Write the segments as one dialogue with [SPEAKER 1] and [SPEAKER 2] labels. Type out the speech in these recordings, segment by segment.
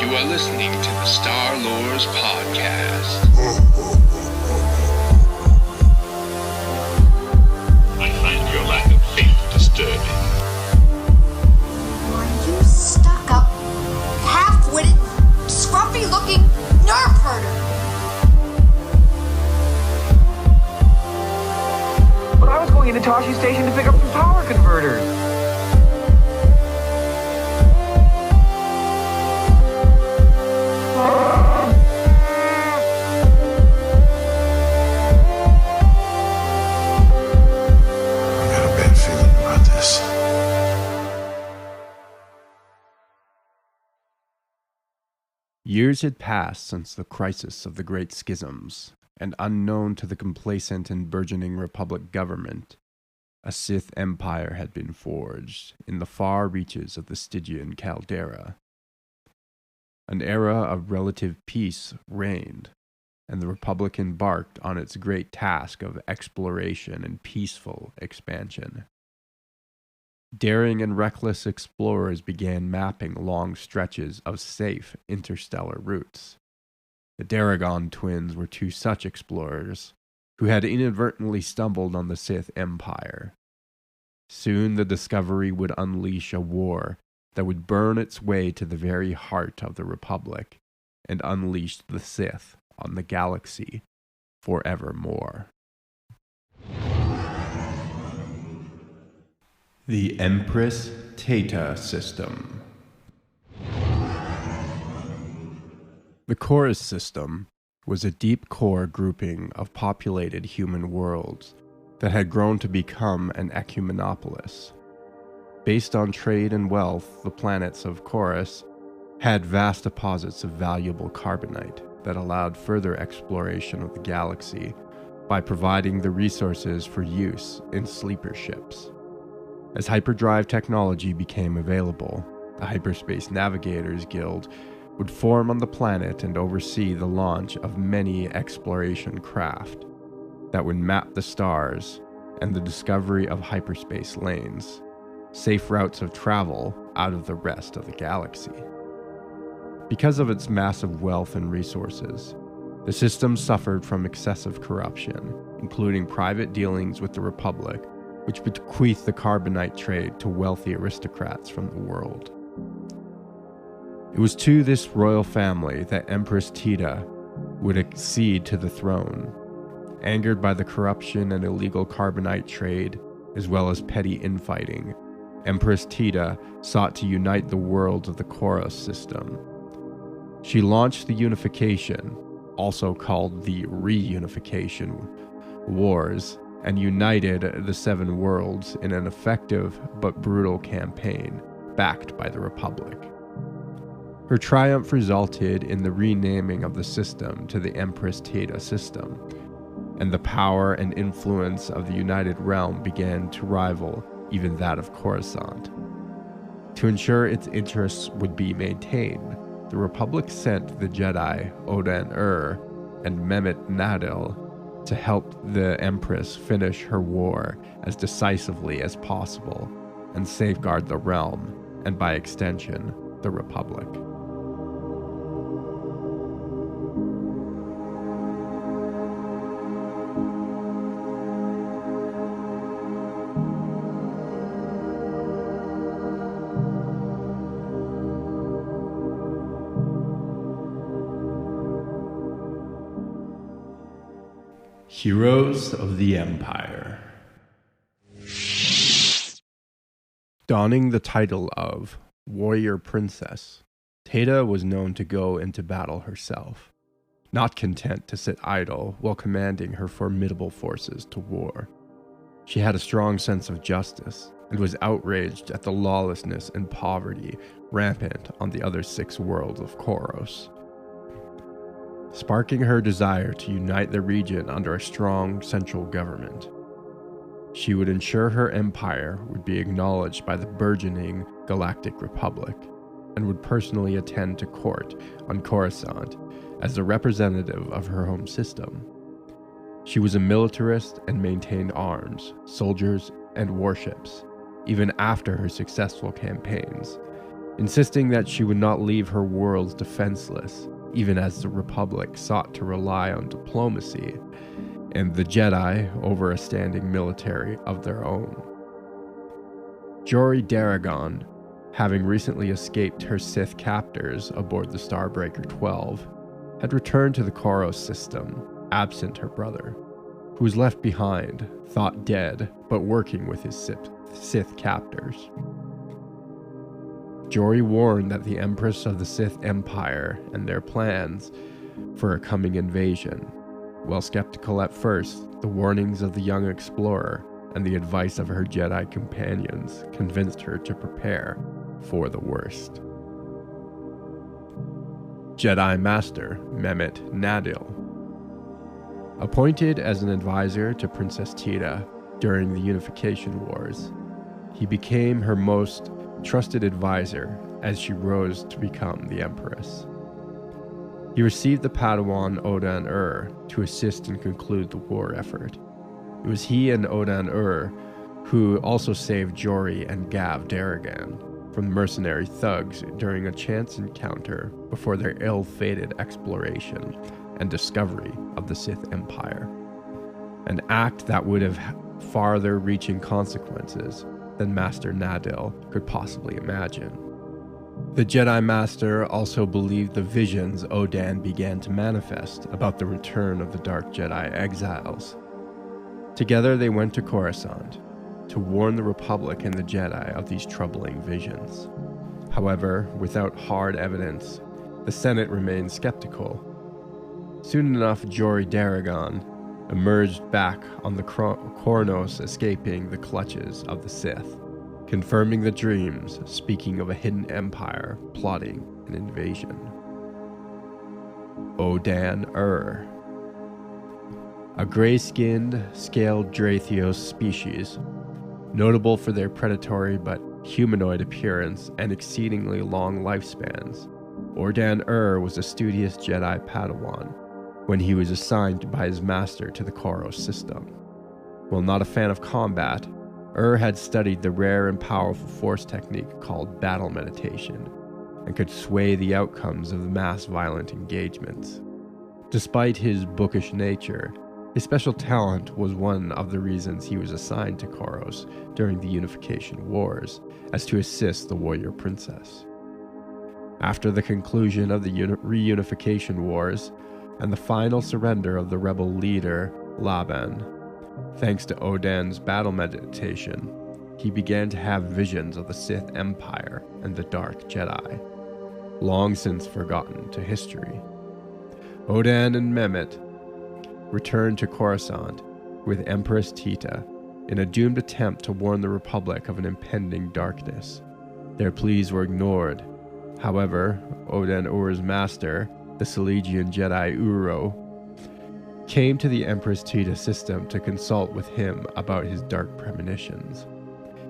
[SPEAKER 1] You are listening to the Star Lores Podcast.
[SPEAKER 2] I find your lack of faith disturbing.
[SPEAKER 3] Are you stuck-up, half-witted, scruffy-looking nerf herder?
[SPEAKER 4] But I was going into Tashi Station to pick up some power converters.
[SPEAKER 5] Years had passed since the crisis of the Great Schisms, and unknown to the complacent and burgeoning Republic government, a Sith empire had been forged in the far reaches of the Stygian caldera. An era of relative peace reigned, and the Republic embarked on its great task of exploration and peaceful expansion. Daring and reckless explorers began mapping long stretches of safe interstellar routes. The Daragon twins were two such explorers, who had inadvertently stumbled on the Sith Empire. Soon the discovery would unleash a war that would burn its way to the very heart of the Republic, and unleash the Sith on the galaxy forevermore. The Empress Theta System. The Chorus System was a deep core grouping of populated human worlds that had grown to become an ecumenopolis. Based on trade and wealth, the planets of Chorus had vast deposits of valuable carbonite that allowed further exploration of the galaxy by providing the resources for use in sleeper ships. As hyperdrive technology became available, the Hyperspace Navigators Guild would form on the planet and oversee the launch of many exploration craft that would map the stars and the discovery of hyperspace lanes, safe routes of travel out of the rest of the galaxy. Because of its massive wealth and resources, the system suffered from excessive corruption, including private dealings with the Republic, which bequeathed the carbonite trade to wealthy aristocrats from the world. It was to this royal family that Empress Theta would accede to the throne. Angered by the corruption and illegal carbonite trade, as well as petty infighting, Empress Theta sought to unite the worlds of the Chorus system. She launched the Unification, also called the Reunification Wars, and united the Seven Worlds in an effective but brutal campaign backed by the Republic. Her triumph resulted in the renaming of the system to the Empress Theta System, and the power and influence of the United Realm began to rival even that of Coruscant. To ensure its interests would be maintained, the Republic sent the Jedi Odan-Ur and Mehmet Nadil to help the Empress finish her war as decisively as possible and safeguard the realm, and by extension, the Republic. Heroes of the Empire. Donning the title of Warrior Princess, Theta was known to go into battle herself, not content to sit idle while commanding her formidable forces to war. She had a strong sense of justice and was outraged at the lawlessness and poverty rampant on the other 6 worlds of Koros, sparking her desire to unite the region under a strong central government. She would ensure her empire would be acknowledged by the burgeoning Galactic Republic, and would personally attend to court on Coruscant as the representative of her home system. She was a militarist and maintained arms, soldiers, and warships, even after her successful campaigns, insisting that she would not leave her worlds defenseless, even as the Republic sought to rely on diplomacy and the Jedi over a standing military of their own. Jory Daragon, having recently escaped her Sith captors aboard the Starbreaker 12, had returned to the Koros system, absent her brother, who was left behind, thought dead, but working with his Sith captors. Jory warned that the Empress of the Sith Empire and their plans for a coming invasion. While skeptical at first, the warnings of the young explorer and the advice of her Jedi companions convinced her to prepare for the worst. Jedi Master Mehmet Nadil. Appointed as an advisor to Princess Tita during the Unification Wars, he became her most trusted advisor as she rose to become the Empress. He received the Padawan Odan to assist and conclude the war effort. It was he and Odan who also saved Jory and Gav Daragan from mercenary thugs during a chance encounter before their ill-fated exploration and discovery of the Sith Empire. An act that would have farther-reaching consequences than Master Nadil could possibly imagine. The Jedi Master also believed the visions Odan began to manifest about the return of the Dark Jedi exiles. Together they went to Coruscant to warn the Republic and the Jedi of these troubling visions. However, without hard evidence, the Senate remained skeptical. Soon enough, Jory Daragon emerged back on the Kornos, escaping the clutches of the Sith, confirming the dreams, speaking of a hidden empire plotting an invasion. Odan a gray-skinned, scaled Draethios species, notable for their predatory but humanoid appearance and exceedingly long lifespans. Odan was a studious Jedi Padawan when he was assigned by his master to the Koros system. While not a fan of combat, had studied the rare and powerful force technique called battle meditation and could sway the outcomes of the mass violent engagements. Despite his bookish nature, his special talent was one of the reasons he was assigned to Koros during the Unification Wars, as to assist the warrior princess. After the conclusion of the Reunification Wars and the final surrender of the rebel leader, Laban, thanks to Odan's battle meditation, he began to have visions of the Sith Empire and the Dark Jedi, long since forgotten to history. Odan and Mehmet returned to Coruscant with Empress Tita in a doomed attempt to warn the Republic of an impending darkness. Their pleas were ignored. However, Odan master, the Selegian Jedi Uro, came to the Empress Tita system to consult with him about his dark premonitions.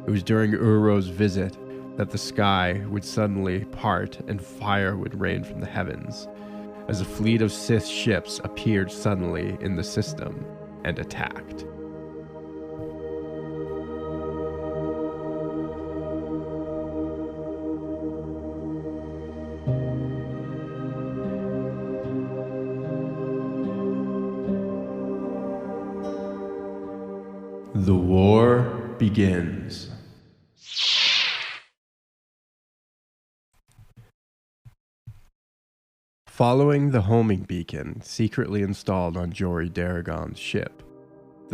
[SPEAKER 5] It was during Uro's visit that the sky would suddenly part and fire would rain from the heavens, as a fleet of Sith ships appeared suddenly in the system and attacked. The war begins. Following the homing beacon secretly installed on Jory Daragon's ship,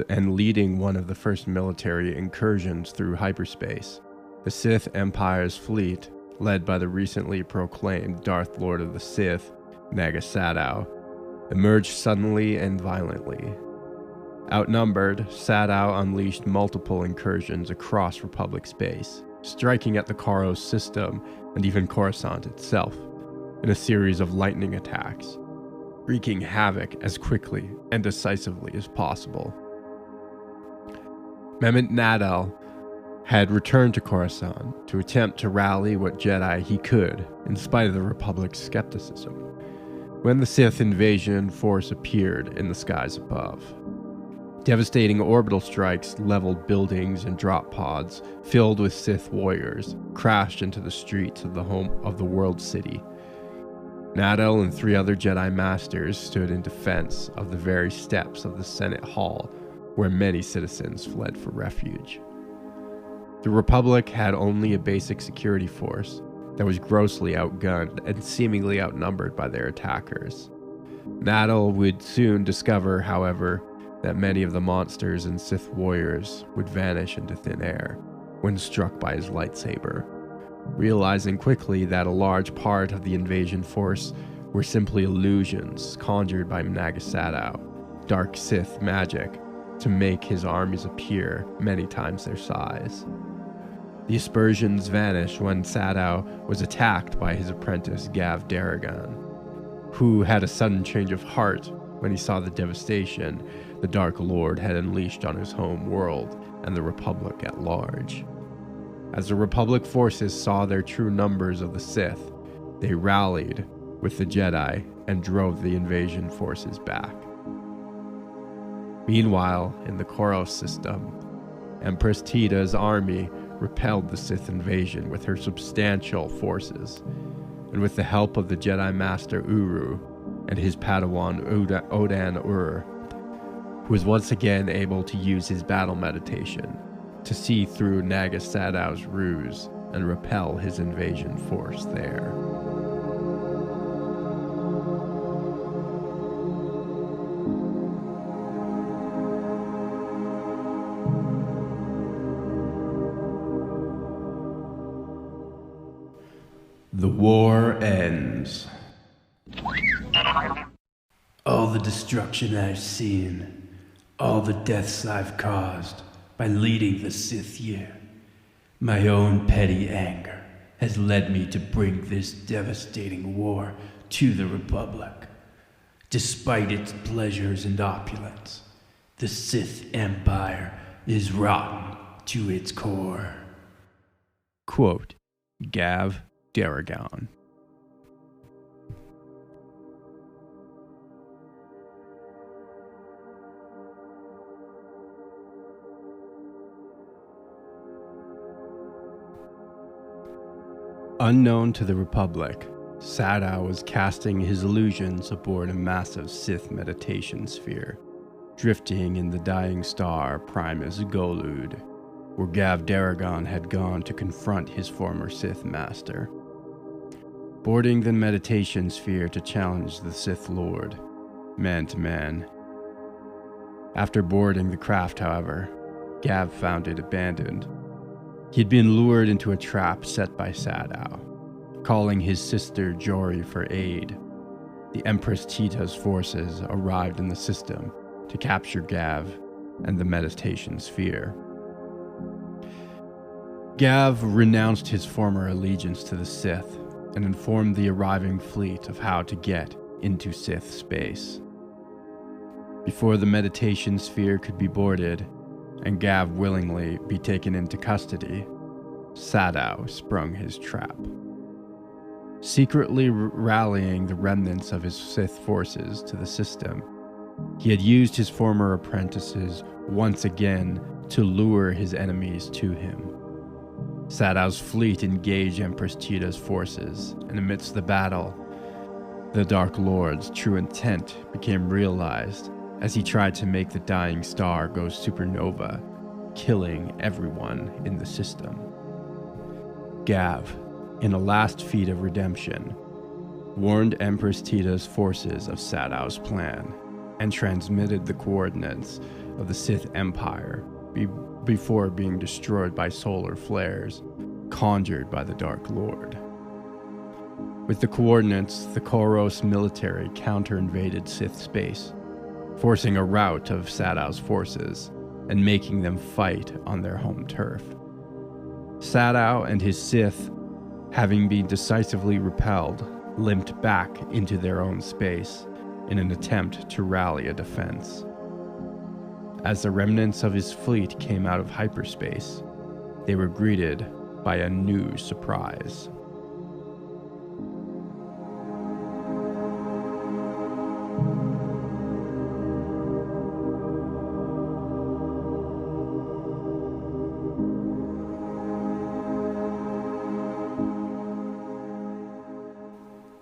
[SPEAKER 5] and leading one of the first military incursions through hyperspace, the Sith Empire's fleet, led by the recently proclaimed Darth Lord of the Sith, Naga Sadow, emerged suddenly and violently. Outnumbered, Sadow unleashed multiple incursions across Republic space, striking at the Koros system and even Coruscant itself, in a series of lightning attacks, wreaking havoc as quickly and decisively as possible. Mehmet Nadil had returned to Coruscant to attempt to rally what Jedi he could, in spite of the Republic's skepticism, when the Sith invasion force appeared in the skies above. Devastating orbital strikes leveled buildings and drop pods filled with Sith warriors, crashed into the streets of the home of the world city. Naddell and 3 other Jedi Masters stood in defense of the very steps of the Senate Hall, where many citizens fled for refuge. The Republic had only a basic security force that was grossly outgunned and seemingly outnumbered by their attackers. Naddell would soon discover, however, that many of the monsters and Sith warriors would vanish into thin air when struck by his lightsaber, realizing quickly that a large part of the invasion force were simply illusions conjured by Naga Sadow, dark Sith magic, to make his armies appear many times their size. The aspersions vanished when Sadow was attacked by his apprentice Gav Daragon, who had a sudden change of heart when he saw the devastation the Dark Lord had unleashed on his home world and the Republic at large. As the Republic forces saw their true numbers of the Sith, they rallied with the Jedi and drove the invasion forces back. Meanwhile, in the Koros system, Empress Tita's army repelled the Sith invasion with her substantial forces, and with the help of the Jedi Master Uru and his Padawan Odan-Ur, who was once again able to use his battle meditation to see through Naga Sadow's ruse and repel his invasion force there. The war ends. All the destruction I've seen, all the deaths I've caused by leading the Sith here, my own petty anger has led me to bring this devastating war to the Republic. Despite its pleasures and opulence, the Sith Empire is rotten to its core. Quote, Gav Daragon. Unknown to the Republic, Sadow was casting his illusions aboard a massive Sith meditation sphere, drifting in the dying star Primus Golud, where Gav Daragon had gone to confront his former Sith master. Boarding the meditation sphere to challenge the Sith Lord, man to man. After boarding the craft, however, Gav found it abandoned. He had been lured into a trap set by Sadow. Calling his sister Jory for aid, the Empress Tita's forces arrived in the system to capture Gav and the meditation sphere. Gav renounced his former allegiance to the Sith and informed the arriving fleet of how to get into Sith space. Before the meditation sphere could be boarded, and Gav willingly be taken into custody, Sadow sprung his trap. Secretly rallying the remnants of his Sith forces to the system, he had used his former apprentices once again to lure his enemies to him. Sadow's fleet engaged Empress Tita's forces, and amidst the battle, the Dark Lord's true intent became realized as he tried to make the dying star go supernova, killing everyone in the system. Gav, in a last feat of redemption, warned Empress Tita's forces of Sadow's plan and transmitted the coordinates of the Sith Empire before being destroyed by solar flares conjured by the Dark Lord. With the coordinates, the Koros military counter-invaded Sith space, forcing a rout of Sadow's forces and making them fight on their home turf. Sadow and his Sith, having been decisively repelled, limped back into their own space in an attempt to rally a defense. As the remnants of his fleet came out of hyperspace, they were greeted by a new surprise.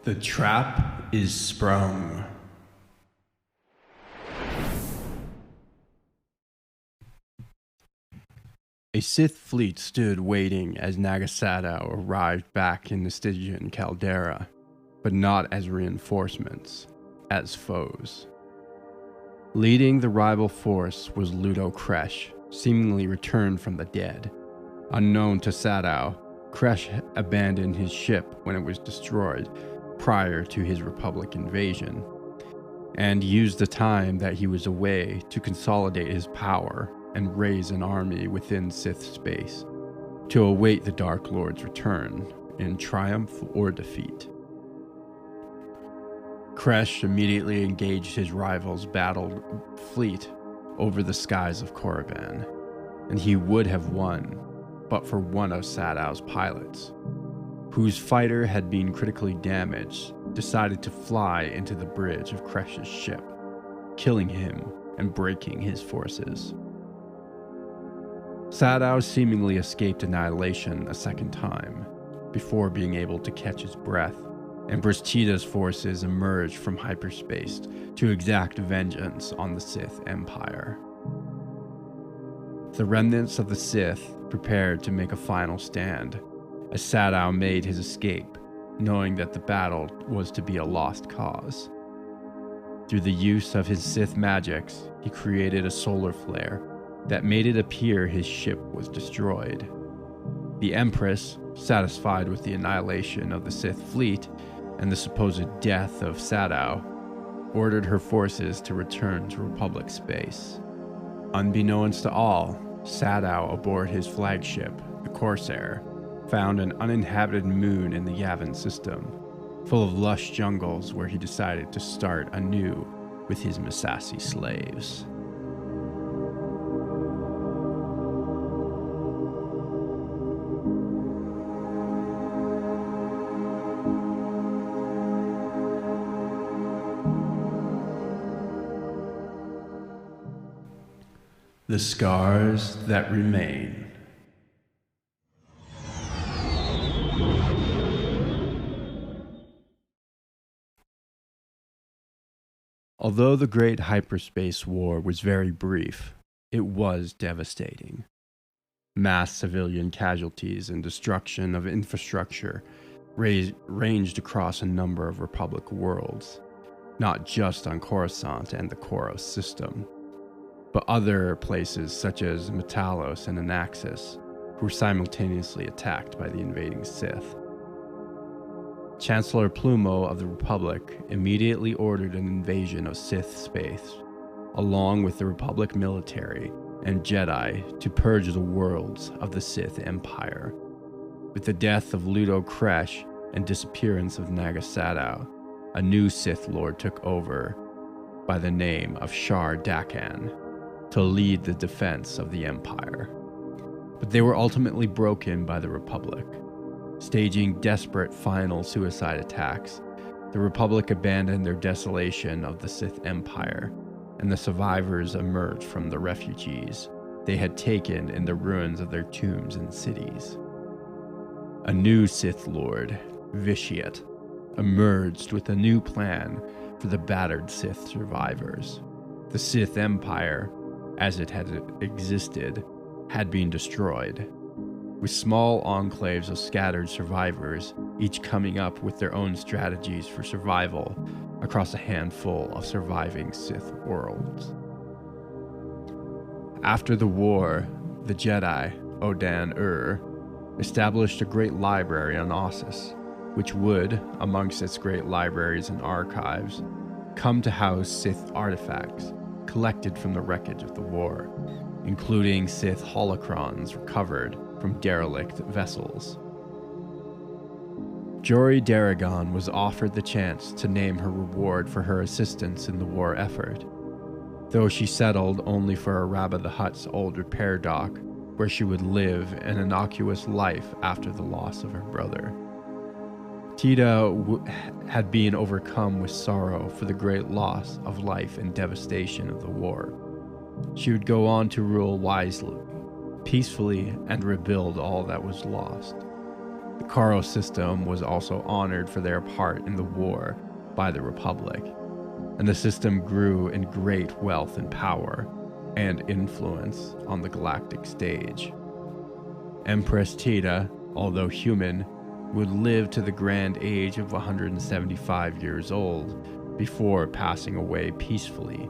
[SPEAKER 5] The trap is sprung. A Sith fleet stood waiting as Naga Sadow arrived back in the Stygian caldera, but not as reinforcements, as foes. Leading the rival force was Ludo Kresh, seemingly returned from the dead. Unknown to Sadow, Kresh abandoned his ship when it was destroyed prior to his Republic invasion, and used the time that he was away to consolidate his power and raise an army within Sith space to await the Dark Lord's return in triumph or defeat. Kresh immediately engaged his rival's battled fleet over the skies of Korriban, and he would have won but for one of Sadow's pilots, whose fighter had been critically damaged, decided to fly into the bridge of Kresh's ship, killing him and breaking his forces. Sadow seemingly escaped annihilation a second time, before being able to catch his breath, and Bristita's forces emerged from hyperspace to exact vengeance on the Sith Empire. The remnants of the Sith prepared to make a final stand, as Sadow made his escape, knowing that the battle was to be a lost cause. Through the use of his Sith magics, he created a solar flare that made it appear his ship was destroyed. The Empress, satisfied with the annihilation of the Sith fleet and the supposed death of Sadow, ordered her forces to return to Republic space. Unbeknownst to all, Sadow aboard his flagship, the Corsair, found an uninhabited moon in the Yavin system, full of lush jungles where he decided to start anew with his Massassi slaves. The Scars That Remain. Although the Great Hyperspace War was very brief, it was devastating. Mass civilian casualties and destruction of infrastructure ranged across a number of Republic worlds, not just on Coruscant and the Koros system, but other places such as Metalos and Anaxis, who were simultaneously attacked by the invading Sith. Chancellor Plumo of the Republic immediately ordered an invasion of Sith space, along with the Republic military and Jedi, to purge the worlds of the Sith Empire. With the death of Ludo Kresh and disappearance of Naga Sadow, a new Sith Lord took over by the name of Shar Dakan to lead the defense of the Empire. But they were ultimately broken by the Republic. Staging desperate final suicide attacks, the Republic abandoned their desolation of the Sith Empire, and the survivors emerged from the refugees they had taken in the ruins of their tombs and cities. A new Sith Lord, Vitiate, emerged with a new plan for the battered Sith survivors. The Sith Empire, as it had existed, had been destroyed, with small enclaves of scattered survivors, each coming up with their own strategies for survival across a handful of surviving Sith worlds. After the war, the Jedi, Odan-Ur, established a great library on Ossus, which would, amongst its great libraries and archives, come to house Sith artifacts collected from the wreckage of the war, including Sith holocrons recovered from derelict vessels. Jory Daragon was offered the chance to name her reward for her assistance in the war effort, though she settled only for Araba the Hutt's old repair dock, where she would live an innocuous life after the loss of her brother. Tida had been overcome with sorrow for the great loss of life and devastation of the war. She would go on to rule wisely, peacefully, and rebuild all that was lost. The Karo system was also honored for their part in the war by the Republic, and the system grew in great wealth and power and influence on the galactic stage. Empress Tita, although human, would live to the grand age of 175 years old before passing away peacefully,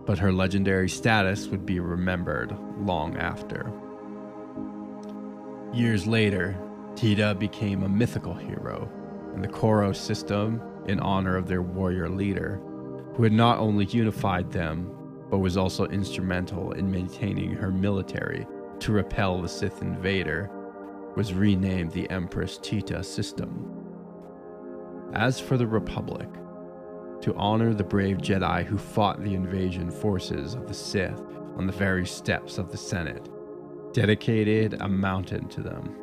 [SPEAKER 5] but her legendary status would be remembered long after. Years later, Tita became a mythical hero in the Koro system in honor of their warrior leader, who had not only unified them, but was also instrumental in maintaining her military to repel the Sith invader, was renamed the Empress Tita system. As for the Republic, to honor the brave Jedi who fought the invasion forces of the Sith on the very steps of the Senate, dedicated a mountain to them,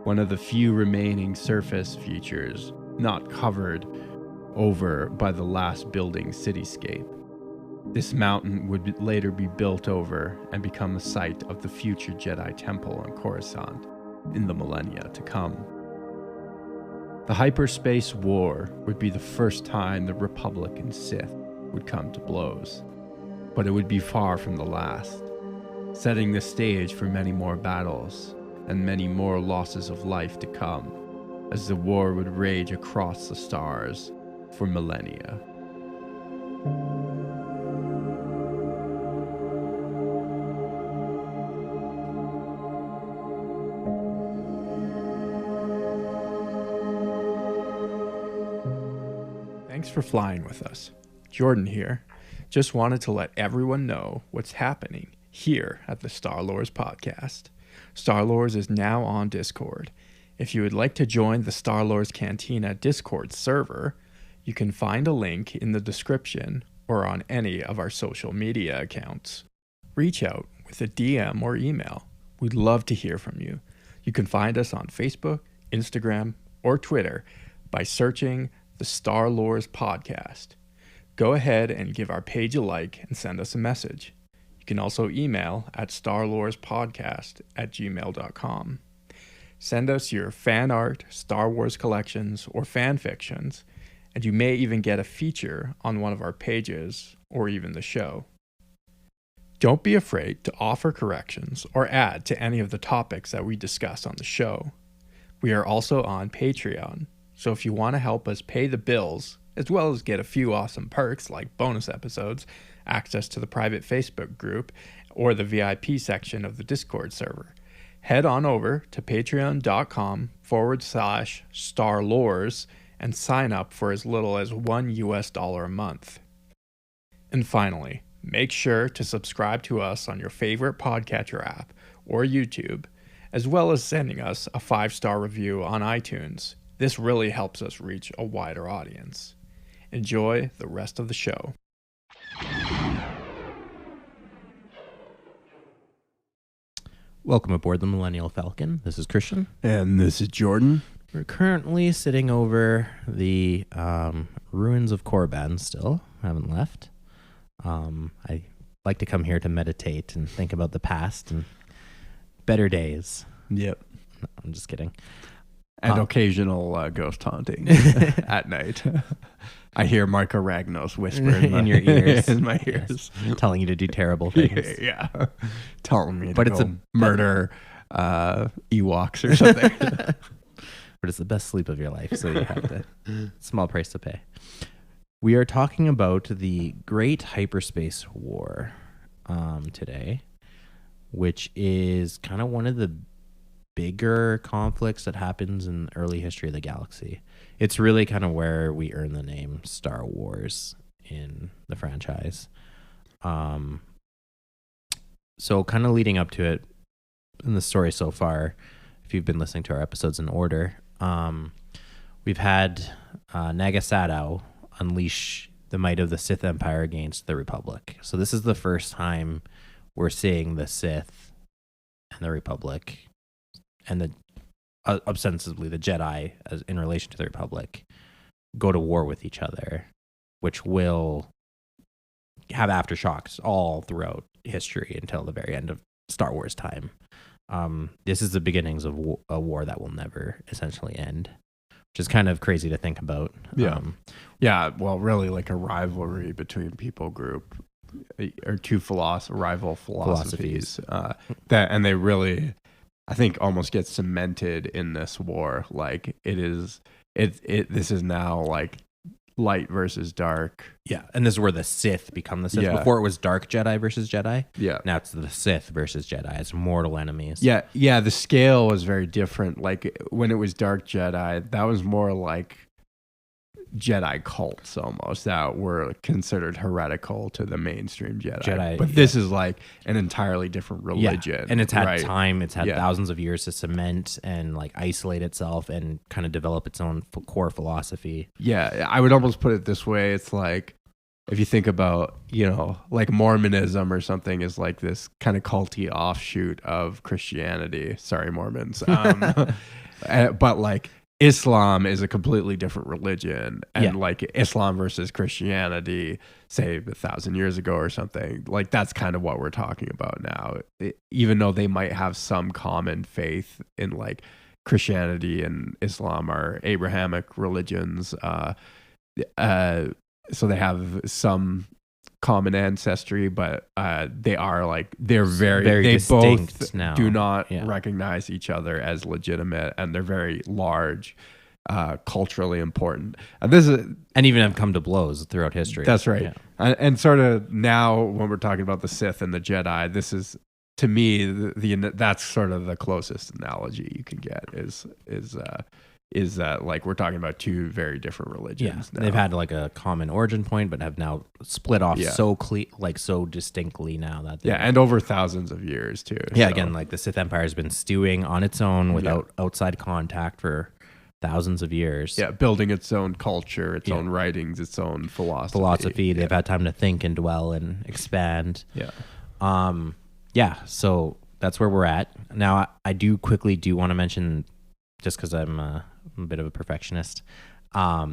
[SPEAKER 5] one of the few remaining surface features not covered over by the last building cityscape. This mountain would later be built over and become the site of the future Jedi Temple on Coruscant in the millennia to come. The Hyperspace War would be the first time the Republic and Sith would come to blows, but it would be far from the last, setting the stage for many more battles and many more losses of life to come, as the war would rage across the stars for millennia.
[SPEAKER 6] Thanks for flying with us. Jordan here. Just wanted to let everyone know what's happening here at the Star Lords podcast. Star Lords is now on Discord. If you would like to join the Star Lords Cantina Discord server, you can find a link in the description or on any of our social media accounts. Reach out with a DM or email. We'd love to hear from you. You can find us on Facebook, Instagram, or Twitter by searching the Star Lords podcast. Go ahead and give our page a like and send us a message. You can also email at starlordspodcast@gmail.com. Send us your fan art, Star Wars collections, or fan fictions, and you may even get a feature on one of our pages or even the show. Don't be afraid to offer corrections or add to any of the topics that we discuss on the show. We are also on Patreon, so if you want to help us pay the bills, as well as get a few awesome perks like bonus episodes, access to the private Facebook group, or the VIP section of the Discord server, head on over to patreon.com/starlores and sign up for as little as $1 a month. And finally, make sure to subscribe to us on your favorite podcatcher app or YouTube, as well as sending us a 5-star review on iTunes. This really helps us reach a wider audience. Enjoy the rest of the show.
[SPEAKER 7] Welcome aboard the Millennial Falcon. This is Christian.
[SPEAKER 5] And this is Jordan.
[SPEAKER 7] We're currently sitting over the ruins of Korriban still. Haven't left. I like to come here to meditate and think about the past and better days.
[SPEAKER 5] Yep.
[SPEAKER 7] No, I'm just kidding.
[SPEAKER 5] And occasional ghost haunting at night. I hear Marco Ragnos whisper
[SPEAKER 7] in your ears.
[SPEAKER 5] In my ears.
[SPEAKER 7] Yes. Telling you to do terrible things.
[SPEAKER 5] Yeah. Telling me to
[SPEAKER 7] But
[SPEAKER 5] go
[SPEAKER 7] it's a
[SPEAKER 5] murder Ewoks or something.
[SPEAKER 7] But it's the best sleep of your life, so you have to. Small price to pay. We are talking about the Great Hyperspace War today, which is kind of one of the bigger conflicts that happens in the early history of the galaxy. It's really kind of where we earn the name Star Wars in the franchise. So kind of leading up to it in the story so far, if you've been listening to our episodes in order, we've had Naga Sadow unleash the might of the Sith Empire against the Republic. So this is the first time we're seeing the Sith and the Republic and the ostensibly the Jedi as in relation to the Republic go to war with each other, which will have aftershocks all throughout history until the very end of Star Wars time. this is the beginnings of a war that will never essentially end, which is kind of crazy to think about.
[SPEAKER 5] Yeah. Yeah. Well, really like a rivalry between people group or two rival philosophies. And they really, I think, almost get cemented in this war. Like this is now like light versus dark.
[SPEAKER 7] Yeah, and this is where the Sith become the Sith.
[SPEAKER 5] Yeah.
[SPEAKER 7] Before it was dark Jedi versus Jedi.
[SPEAKER 5] Yeah.
[SPEAKER 7] Now it's the Sith versus Jedi. It's mortal enemies.
[SPEAKER 5] Yeah, yeah. The scale was very different. Like when it was dark Jedi, that was more like Jedi cults almost that were considered heretical to the mainstream Jedi. But this is like an entirely different religion.
[SPEAKER 7] Yeah. And it's had
[SPEAKER 5] right?
[SPEAKER 7] time. It's had thousands of years to cement and like isolate itself and kind of develop its own core philosophy.
[SPEAKER 5] Yeah, I would almost put it this way. It's like, if you think about, like Mormonism or something is like this kind of culty offshoot of Christianity. Sorry, Mormons. But like Islam is a completely different religion. And like Islam versus Christianity, say 1,000 years ago or something, like that's kind of what we're talking about now. Even though they might have some common faith in like Christianity and Islam are Abrahamic religions. So they have some common ancestry, but they're very
[SPEAKER 7] distinct
[SPEAKER 5] both
[SPEAKER 7] now.
[SPEAKER 5] do not recognize each other as legitimate, and they're very large, culturally important.
[SPEAKER 7] And even have come to blows throughout history.
[SPEAKER 5] That's right. Yeah. And sort of now when we're talking about the Sith and the Jedi, this is, to me, that's sort of the closest analogy you can get is that like we're talking about two very different religions.
[SPEAKER 7] Yeah, they've had like a common origin point, but have now split off so distinctly now that
[SPEAKER 5] and over thousands of years too.
[SPEAKER 7] Yeah, so. Again, like the Sith Empire has been stewing on its own without outside contact for thousands of years.
[SPEAKER 5] Yeah, building its own culture, its own writings, its own philosophy.
[SPEAKER 7] They've had time to think and dwell and expand.
[SPEAKER 5] Yeah.
[SPEAKER 7] So that's where we're at now. I do want to mention, just because I'm a bit of a perfectionist,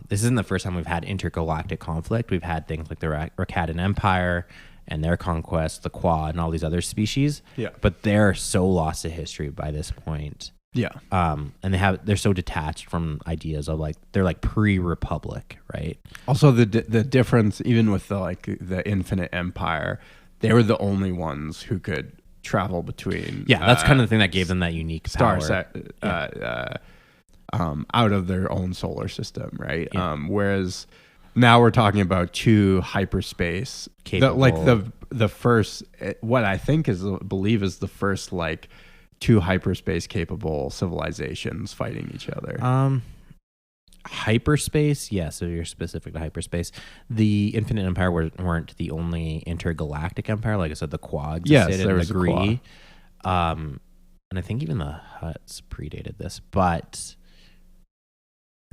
[SPEAKER 7] this isn't the first time we've had intergalactic conflict. We've had things like the Rakatan Empire and their conquest, the Qua, and all these other species.
[SPEAKER 5] Yeah.
[SPEAKER 7] But they're so lost to history by this point.
[SPEAKER 5] Yeah.
[SPEAKER 7] And they're so detached from ideas of like they're like pre-Republic, right?
[SPEAKER 5] Also, the difference, even with the Infinite Empire, they were the only ones who could travel between.
[SPEAKER 7] Yeah, that's kind of the thing that gave them that unique power.
[SPEAKER 5] Out of their own solar system, right?
[SPEAKER 7] Yeah.
[SPEAKER 5] Whereas now we're talking about two hyperspace, the first, what I believe is the first like two hyperspace capable civilizations fighting each other.
[SPEAKER 7] Hyperspace, yeah. So you're specific to hyperspace. The Infinite Empire weren't the only intergalactic empire. Like I said, the Qua existed.
[SPEAKER 5] Yes, there was
[SPEAKER 7] the Gree. And I think even the Hutts predated this, but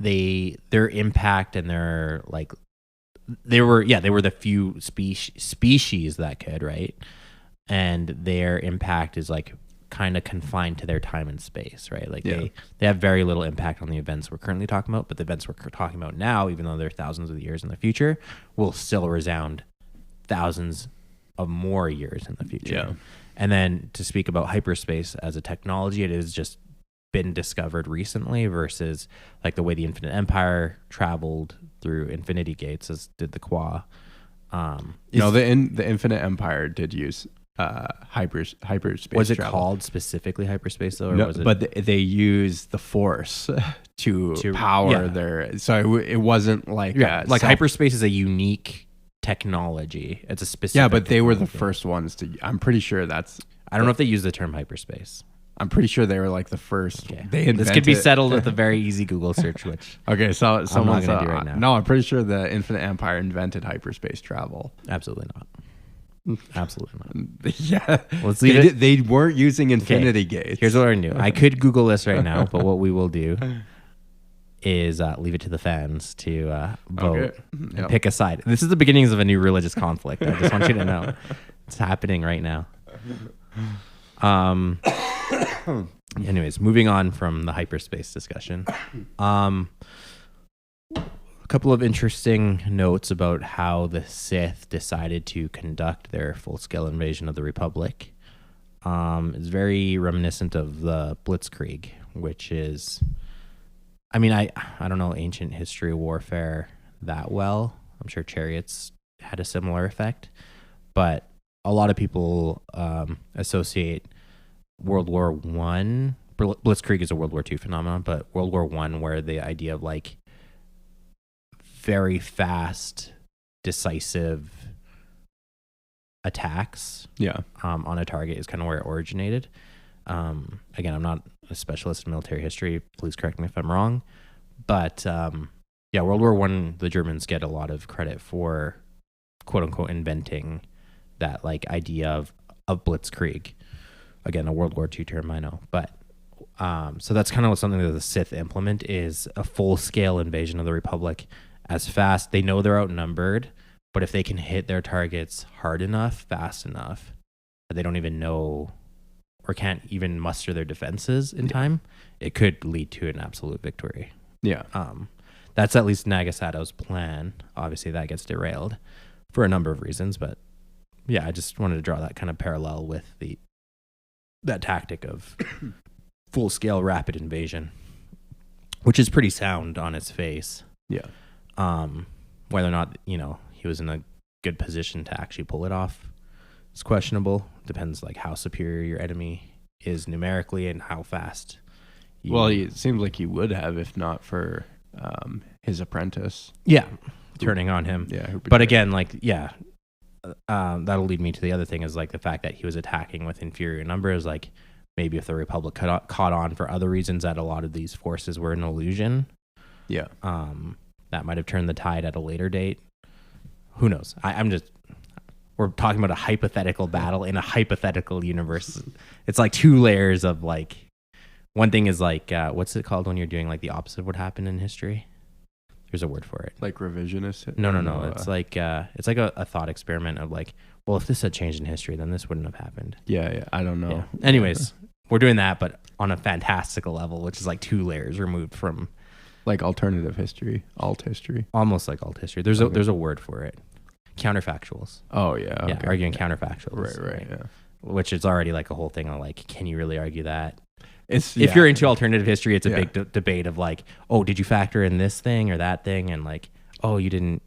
[SPEAKER 7] their impact and their like they were the few species that could, right? And their impact is like kind of confined to their time and space, right? Like they have very little impact on the events we're currently talking about, but the events we're talking about now, even though they're thousands of years in the future, will still resound thousands of more years in the future.
[SPEAKER 5] Yeah.
[SPEAKER 7] And then to speak about hyperspace as a technology, it has just been discovered recently versus like the way the Infinite Empire traveled through Infinity Gates as did the Qua.
[SPEAKER 5] The Infinite Empire did use hyperspace.
[SPEAKER 7] Was it
[SPEAKER 5] travel.
[SPEAKER 7] called specifically hyperspace though? Or
[SPEAKER 5] no,
[SPEAKER 7] was it...
[SPEAKER 5] but they used the Force to power their. So it wasn't like
[SPEAKER 7] hyperspace is a unique technology. It's a specific.
[SPEAKER 5] Yeah, but they were the first ones to. I'm pretty sure that's.
[SPEAKER 7] I don't know if they use the term hyperspace.
[SPEAKER 5] I'm pretty sure they were like the first.
[SPEAKER 7] Okay.
[SPEAKER 5] This
[SPEAKER 7] could be settled with a very easy Google search, which
[SPEAKER 5] okay, so someone's
[SPEAKER 7] not gonna do right now.
[SPEAKER 5] No, I'm pretty sure the Infinite Empire invented hyperspace travel.
[SPEAKER 7] Absolutely not. Absolutely not.
[SPEAKER 5] Yeah,
[SPEAKER 7] let's leave it.
[SPEAKER 5] They weren't using Infinity Gates.
[SPEAKER 7] Here's what I knew. I could Google this right now, but what we will do is leave it to the fans to vote and pick a side. This is the beginnings of a new religious conflict. I just want you to know it's happening right now. Anyways, moving on from the hyperspace discussion. A couple of interesting notes about how the Sith decided to conduct their full-scale invasion of the Republic. It's very reminiscent of the Blitzkrieg, which is, I mean, I don't know ancient history of warfare that well. I'm sure chariots had a similar effect, but a lot of people associate World War One. Blitzkrieg is a World War II phenomenon, but World War One, where the idea of like very fast, decisive attacks on a target is kind of where it originated. Again, I'm not a specialist in military history. Please correct me if I'm wrong. But World War One, the Germans get a lot of credit for quote unquote inventing that like idea of Blitzkrieg. Again, a World War II term, I know. But so that's kind of something that the Sith implement is a full-scale invasion of the Republic as fast. They know they're outnumbered, but if they can hit their targets hard enough, fast enough, that they don't even know or can't even muster their defenses in time, it could lead to an absolute victory.
[SPEAKER 5] Yeah.
[SPEAKER 7] That's at least Naga Sadow's plan. Obviously, that gets derailed for a number of reasons, but yeah, I just wanted to draw that kind of parallel with that tactic of full-scale rapid invasion, which is pretty sound on its face.
[SPEAKER 5] Yeah.
[SPEAKER 7] Whether or not, he was in a good position to actually pull it off is questionable. Depends like how superior your enemy is numerically and how fast.
[SPEAKER 5] It seems like he would have if not for his apprentice.
[SPEAKER 7] Yeah, turning on him.
[SPEAKER 5] Yeah.
[SPEAKER 7] But again, that'll lead me to the other thing is like the fact that he was attacking with inferior numbers. Like maybe if the Republic caught on for other reasons that a lot of these forces were an illusion.
[SPEAKER 5] Yeah.
[SPEAKER 7] That might have turned the tide at a later date. Who knows? We're talking about a hypothetical battle in a hypothetical universe. It's like two layers of like, one thing is like, what's it called when you're doing like the opposite of what happened in history? There's a word for it.
[SPEAKER 5] Like revisionist?
[SPEAKER 7] No. It's like a thought experiment of like, well, if this had changed in history, then this wouldn't have happened.
[SPEAKER 5] Yeah. I don't know.
[SPEAKER 7] Yeah. Anyways, we're doing that, but on a fantastical level, which is like two layers removed from
[SPEAKER 5] like alternative history, alt history.
[SPEAKER 7] Almost like alt history. There's a word for it. Counterfactuals.
[SPEAKER 5] Oh yeah. Okay.
[SPEAKER 7] Yeah, arguing counterfactuals.
[SPEAKER 5] Right. Yeah.
[SPEAKER 7] Which is already like a whole thing of like, can you really argue that?
[SPEAKER 5] If
[SPEAKER 7] you're into alternative history, it's a big debate of like, oh, did you factor in this thing or that thing? And like, oh, you didn't,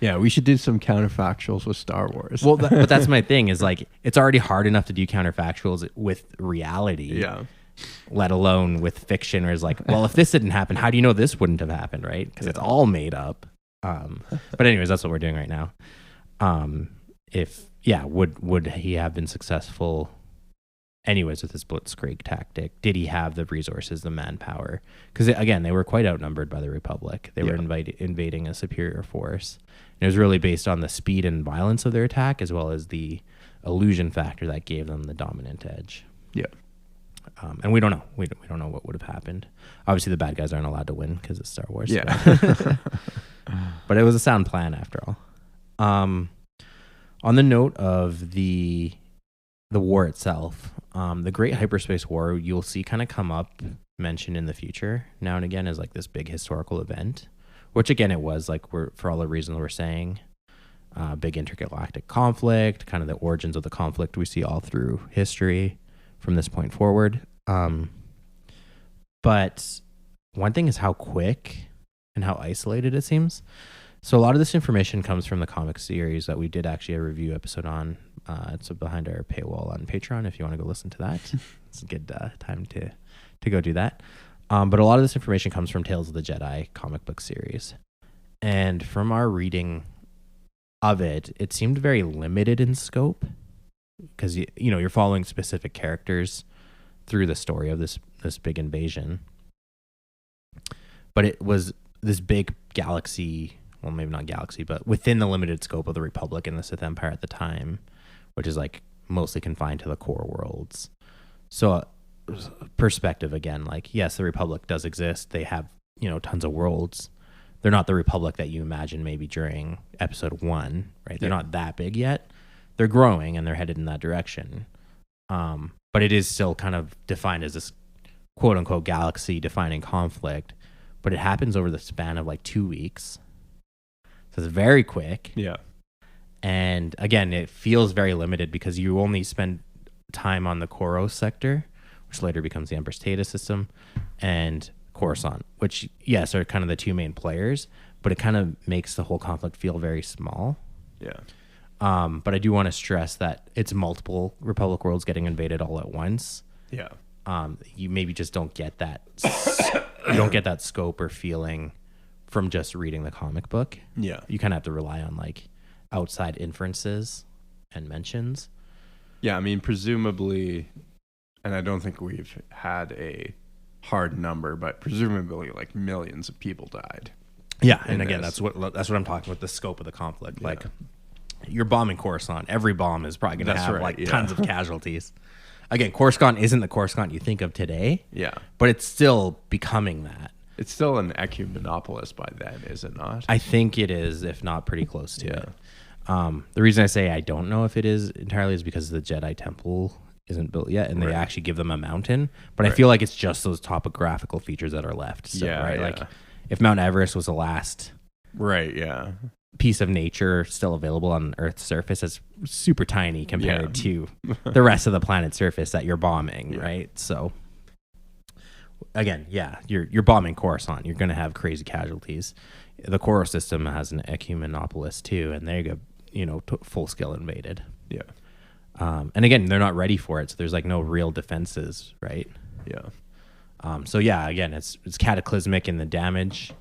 [SPEAKER 5] Yeah, we should do some counterfactuals with Star Wars.
[SPEAKER 7] Well, but that's my thing is like, it's already hard enough to do counterfactuals with reality.
[SPEAKER 5] Yeah.
[SPEAKER 7] Let alone with fiction, where it's like, well, if this didn't happen, how do you know this wouldn't have happened, right? Because it's all made up. But anyways, that's what we're doing right now. Would he have been successful anyways with his Blitzkrieg tactic? Did he have the resources, the manpower? Because again, they were quite outnumbered by the Republic. They were invading a superior force. And it was really based on the speed and violence of their attack, as well as the illusion factor that gave them the dominant edge.
[SPEAKER 5] Yeah.
[SPEAKER 7] And we don't know. We don't know what would have happened. Obviously, the bad guys aren't allowed to win because it's Star Wars.
[SPEAKER 5] Yeah.
[SPEAKER 7] But it was a sound plan after all. On the note of the war itself, the Great Hyperspace War, you'll see kind of come up, mentioned in the future now and again as like this big historical event, which again it was like for all the reasons we're saying, big intergalactic conflict, kind of the origins of the conflict we see all through history from this point forward. But one thing is how quick and how isolated it seems. So a lot of this information comes from the comic series that we did actually a review episode on. It's behind our paywall on Patreon if you want to go listen to that. It's a good time to go do that. But a lot of this information comes from Tales of the Jedi comic book series. And from our reading of it, it seemed very limited in scope because you're following specific characters through the story of this big invasion. But it was this big galaxy, well, maybe not galaxy, but within the limited scope of the Republic and the Sith Empire at the time, which is like mostly confined to the core worlds. So perspective again, like, yes, the Republic does exist. They have, tons of worlds. They're not the Republic that you imagine maybe during episode 1, right? They're not that big yet. They're growing and they're headed in that direction. But it is still kind of defined as this quote unquote galaxy defining conflict, but it happens over the span of like 2 weeks. So it's very quick.
[SPEAKER 5] Yeah.
[SPEAKER 7] And again, it feels very limited because you only spend time on the Koros sector, which later becomes the Empress Theta system, and Coruscant, which, yes, are kind of the two main players, but it kind of makes the whole conflict feel very small.
[SPEAKER 5] Yeah.
[SPEAKER 7] But I do want to stress that it's multiple Republic worlds getting invaded all at once.
[SPEAKER 5] Yeah.
[SPEAKER 7] You maybe just don't get that. You don't get that scope or feeling from just reading the comic book.
[SPEAKER 5] Yeah.
[SPEAKER 7] You kind of have to rely on like outside inferences and mentions.
[SPEAKER 5] Yeah, I mean, presumably, and I don't think we've had a hard number, but presumably like millions of people died.
[SPEAKER 7] Yeah, and again, that's what I'm talking about, the scope of the conflict.
[SPEAKER 5] Yeah.
[SPEAKER 7] Like, you're bombing Coruscant. Every bomb is probably going to have tons of casualties. Again, Coruscant isn't the Coruscant you think of today.
[SPEAKER 5] Yeah.
[SPEAKER 7] But it's still becoming that.
[SPEAKER 5] It's still an ecumenopolis by then, is it not?
[SPEAKER 7] I think it is, if not pretty close to it. The reason I say I don't know if it is entirely is because the Jedi Temple isn't built yet, and they actually give them a mountain. But I feel like it's just those topographical features that are left. So, Like, if Mount Everest was the last piece of nature still available on Earth's surface, it's super tiny compared to the rest of the planet's surface that you're bombing, right? So, again, you're bombing Coruscant. You're going to have crazy casualties. The Koros system has an ecumenopolis too, and they go, full scale invaded. Yeah. And again, they're not ready for it, so there's like no real defenses, right? Yeah. Again, it's cataclysmic in the damage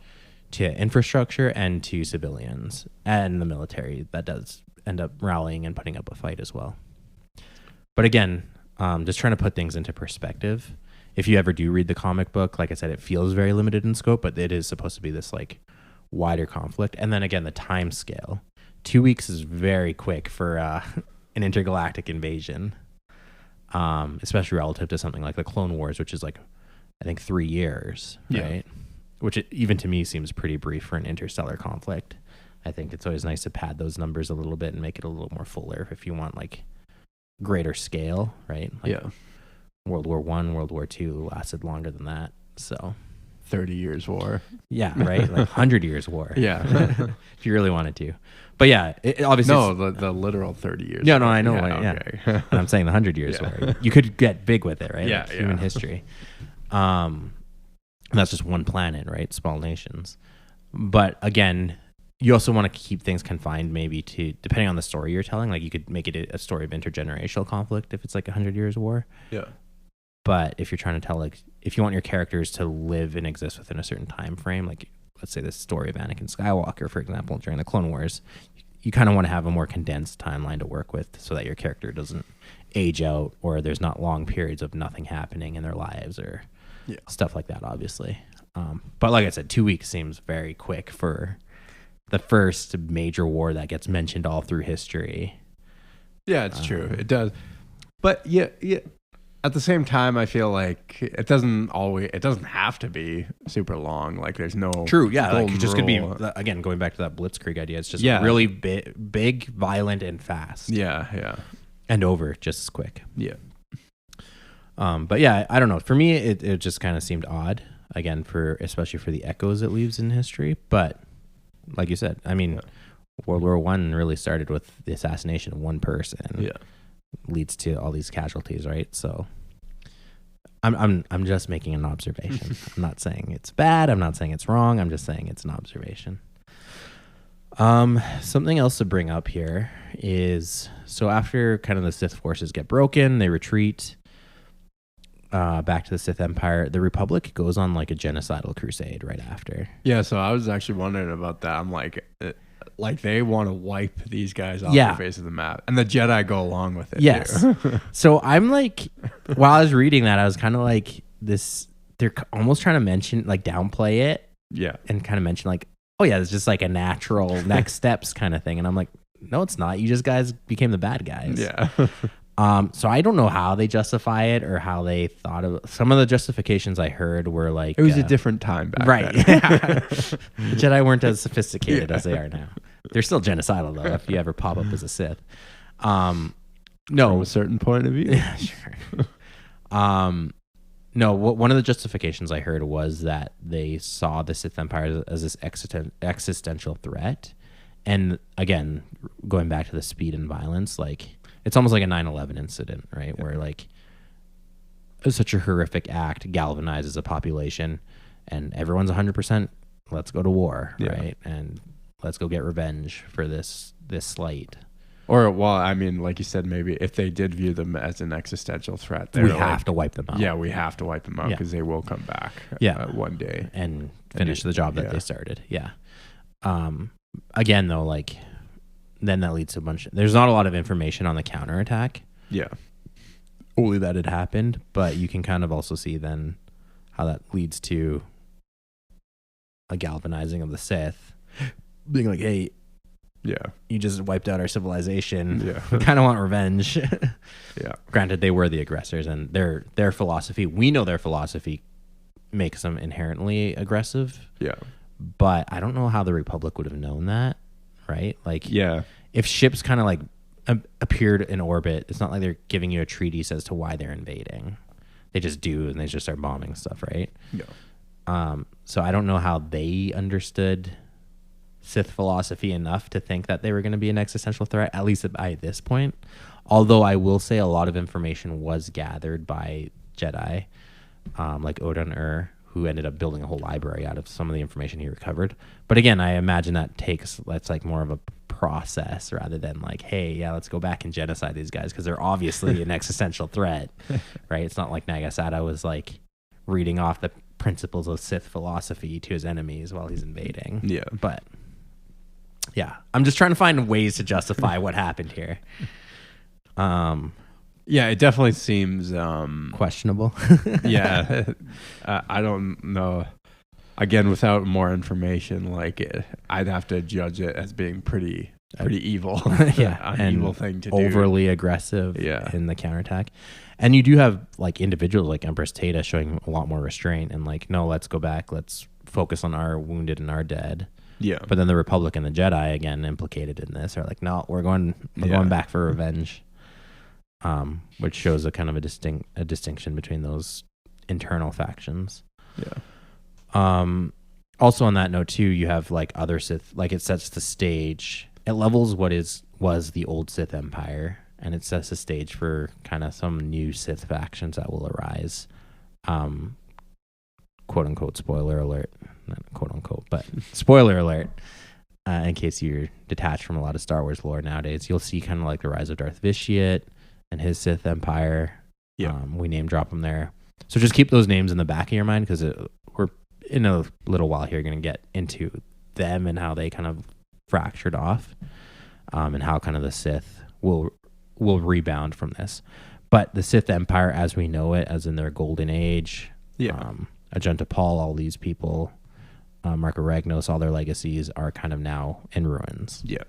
[SPEAKER 7] to infrastructure and to civilians and the military that does end up rallying and putting up a fight as well. But again, just trying to put things into perspective. If you ever do read the comic book, like I said, it feels very limited in scope, but it is supposed to be this like wider conflict. And then again, the time scale. 2 weeks is very quick for an intergalactic invasion, especially relative to something like the Clone Wars, which is like, I think 3 years, right? Which even to me seems pretty brief for an interstellar conflict. I think it's always nice to pad those numbers a little bit and make it a little more fuller if you want like greater scale, right? Like World War I, World War II lasted longer than that. So
[SPEAKER 5] 30 years war.
[SPEAKER 7] Yeah, right? Like 100 years war.
[SPEAKER 5] Yeah.
[SPEAKER 7] If you really wanted to. But yeah, it obviously...
[SPEAKER 5] No, the literal 30 years.
[SPEAKER 7] No, I know.
[SPEAKER 5] Okay.
[SPEAKER 7] I'm saying the 100 years war. You could get big with it, right?
[SPEAKER 5] Yeah,
[SPEAKER 7] like human history. That's just one planet, right? Small nations. But again, you also want to keep things confined maybe to, depending on the story you're telling, like you could make it a story of intergenerational conflict if it's like 100 years war. Yeah. But if you're trying to tell, like, if you want your characters to live and exist within a certain time frame, like let's say the story of Anakin Skywalker, for example, during the Clone Wars, you kind of want to have a more condensed timeline to work with so that your character doesn't age out or there's not long periods of nothing happening in their lives or stuff like that, obviously. But like I said, 2 weeks seems very quick for the first major war that gets mentioned all through history.
[SPEAKER 5] Yeah, it's true. It does. But yeah. At the same time, I feel like it doesn't have to be super long. Like there's no
[SPEAKER 7] true. Yeah, like it just could be, again, going back to that blitzkrieg idea. It's just really big, violent, and fast.
[SPEAKER 5] Yeah.
[SPEAKER 7] And over just as quick.
[SPEAKER 5] Yeah.
[SPEAKER 7] But yeah, I don't know. For me, it just kind of seemed odd. Again, especially for the echoes it leaves in history. But like you said, I mean, World War I really started with the assassination of one person. Yeah. Leads to all these casualties, right? So I'm just making an observation. I'm not saying it's bad. I'm not saying it's wrong. I'm just saying it's an observation. Something else to bring up here is, so after kind of the Sith forces get broken, they retreat back to the Sith Empire. The Republic goes on like a genocidal crusade right after.
[SPEAKER 5] Yeah, so I was actually wondering about that. I'm like they want to wipe these guys off the face of the map, and the Jedi go along with it.
[SPEAKER 7] Yes. So I'm like, while I was reading that, I was kind of like, this. They're almost trying to mention, like, downplay it. Yeah. And kind of mention, like, oh yeah, it's just like a natural next steps kind of thing. And I'm like, no, it's not. You just guys became the bad guys. Yeah. So I don't know how they justify it or how they thought of some of the justifications I heard were like,
[SPEAKER 5] it was a different time back
[SPEAKER 7] then.
[SPEAKER 5] The
[SPEAKER 7] Jedi weren't as sophisticated as they are now. They're still genocidal though, if you ever pop up as a Sith. No,
[SPEAKER 5] from a certain point of view.
[SPEAKER 7] Yeah, sure. No, one of the justifications I heard was that they saw the Sith Empire as this existential threat. And again, going back to the speed and violence, like It's almost like a 9/11 incident, right? Where like such a horrific act galvanizes a population, and everyone's 100%. Let's go to war, right? And let's go get revenge for this slight.
[SPEAKER 5] Or, well, I mean, like you said, maybe if they did view them as an existential threat,
[SPEAKER 7] We have to wipe them out.
[SPEAKER 5] Yeah, we have to wipe them out because they will come back one day.
[SPEAKER 7] And finish the job that they started. Yeah. Again, though, like, then that leads to there's not a lot of information on the counterattack.
[SPEAKER 5] Yeah.
[SPEAKER 7] Only that it happened, but you can kind of also see then how that leads to a galvanizing of the Sith being like, hey, you just wiped out our civilization. Yeah. We kind of want revenge.
[SPEAKER 5] Yeah.
[SPEAKER 7] Granted, they were the aggressors, and their philosophy, we know their philosophy makes them inherently aggressive.
[SPEAKER 5] Yeah.
[SPEAKER 7] But I don't know how the Republic would have known that, right? Like,
[SPEAKER 5] yeah.
[SPEAKER 7] If ships kind of like appeared in orbit, it's not like they're giving you a treatise as to why they're invading. They just do, and they just start bombing stuff, right?
[SPEAKER 5] Yeah.
[SPEAKER 7] So I don't know how they understood Sith philosophy enough to think that they were going to be an existential threat, at least by this point. Although I will say a lot of information was gathered by Jedi, like Odan who ended up building a whole library out of some of the information he recovered. But again, I imagine that's like more of a process rather than like, hey, yeah, let's go back and genocide these guys because they're obviously an existential threat, right? It's not like Naga Sadow was like reading off the principles of Sith philosophy to his enemies while he's invading.
[SPEAKER 5] Yeah.
[SPEAKER 7] But yeah, I'm just trying to find ways to justify what happened here.
[SPEAKER 5] Yeah, it definitely seems
[SPEAKER 7] questionable.
[SPEAKER 5] Yeah, I don't know. Again, without more information, I'd have to judge it as being pretty evil.
[SPEAKER 7] Yeah,
[SPEAKER 5] an evil thing to do.
[SPEAKER 7] Overly aggressive. In the counterattack, and you do have like individuals like Empress Tata showing a lot more restraint and like, no, let's go back, let's focus on our wounded and our dead.
[SPEAKER 5] Yeah,
[SPEAKER 7] but then the Republic and the Jedi, again implicated in this, are like, no, we're going back for revenge. Which shows a kind of a distinction between those internal factions.
[SPEAKER 5] Yeah.
[SPEAKER 7] Also on that note too, you have like other Sith, like it sets the stage. It levels what was the old Sith Empire, and it sets the stage for kind of some new Sith factions that will arise. Quote unquote spoiler alert, not quote unquote, but spoiler alert. In case you're detached from a lot of Star Wars lore nowadays, you'll see kind of like the rise of Darth Vitiate and his Sith Empire.
[SPEAKER 5] Yeah.
[SPEAKER 7] We name drop them there. So just keep those names in the back of your mind because we're in a little while here going to get into them and how they kind of fractured off, and how kind of the Sith will rebound from this. But the Sith Empire as we know it, as in their golden age, Ajanta Paul, all these people, Marco Ragnos, all their legacies are kind of now in ruins.
[SPEAKER 5] Yeah.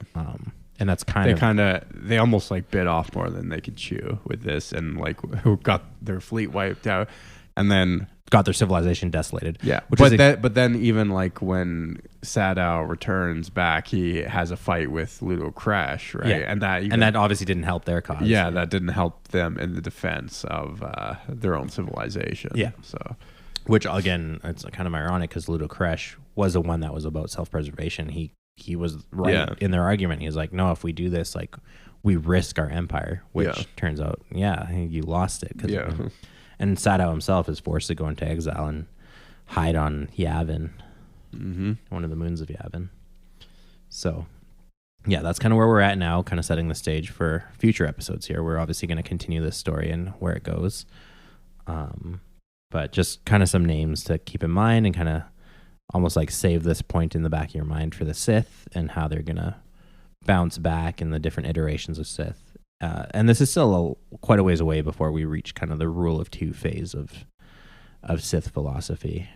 [SPEAKER 7] And that's
[SPEAKER 5] they almost like bit off more than they could chew with this, and like who got their fleet wiped out and then
[SPEAKER 7] got their civilization desolated.
[SPEAKER 5] Yeah. But then even like when Sadow returns back, he has a fight with Ludo Crash, right?
[SPEAKER 7] Yeah. And that obviously didn't help their cause.
[SPEAKER 5] Yeah, that didn't help them in the defense of their own civilization.
[SPEAKER 7] Yeah.
[SPEAKER 5] So,
[SPEAKER 7] which again, it's kind of ironic because Ludo Crash was the one that was about self-preservation. He was right in their argument. He was like, no, if we do this, like we risk our empire, which turns out, you lost it. And Sadow himself is forced to go into exile and hide on Yavin, one of the moons of Yavin. So, yeah, that's kind of where we're at now, kind of setting the stage for future episodes here. We're obviously going to continue this story and where it goes. But just kind of some names to keep in mind and kind of almost like save this point in the back of your mind for the Sith and how they're going to bounce back in the different iterations of Sith. And this is still quite a ways away before we reach kind of the rule of two phase of Sith philosophy.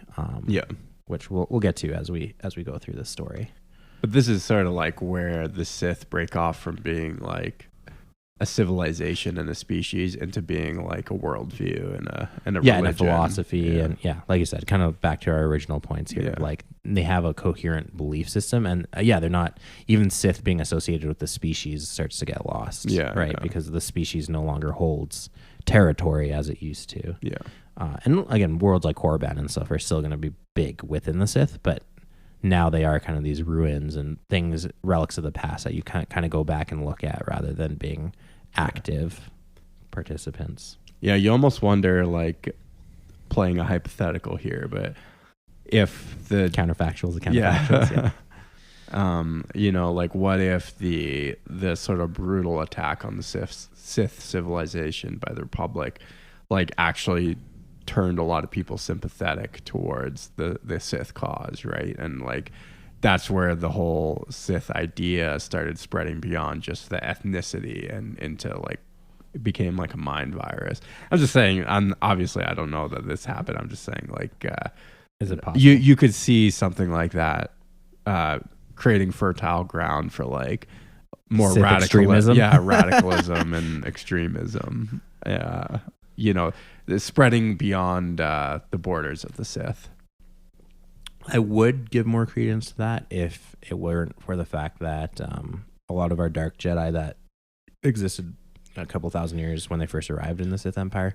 [SPEAKER 7] Which we'll get to as we go through this story.
[SPEAKER 5] But this is sort of like where the Sith break off from being like a civilization and a species into being like a worldview and a religion.
[SPEAKER 7] And a philosophy. And like you said, kind of back to our original points here. Like they have a coherent belief system, and they're not, even Sith being associated with the species starts to get lost. Because the species no longer holds territory as it used to. And again, worlds like Korriban and stuff are still going to be big within the Sith, but now they are kind of these ruins and things, relics of the past that you kind of go back and look at rather than being active participants.
[SPEAKER 5] Yeah, you almost wonder, like, playing a hypothetical here, but if the
[SPEAKER 7] Counterfactuals, yeah.
[SPEAKER 5] you know, like, what if the sort of brutal attack on the Sith civilization by the Republic, like, actually turned a lot of people sympathetic towards the Sith cause, right? And, like, that's where the whole Sith idea started spreading beyond just the ethnicity and into, like, it became like a mind virus. I'm just saying, obviously I don't know that this happened. I'm just saying, like,
[SPEAKER 7] is it possible?
[SPEAKER 5] You could see something like that creating fertile ground for, like, more
[SPEAKER 7] Sith extremism?
[SPEAKER 5] radicalism and extremism. You know, spreading beyond the borders of the Sith.
[SPEAKER 7] I would give more credence to that if it weren't for the fact that a lot of our dark Jedi that existed a couple thousand years when they first arrived in the Sith Empire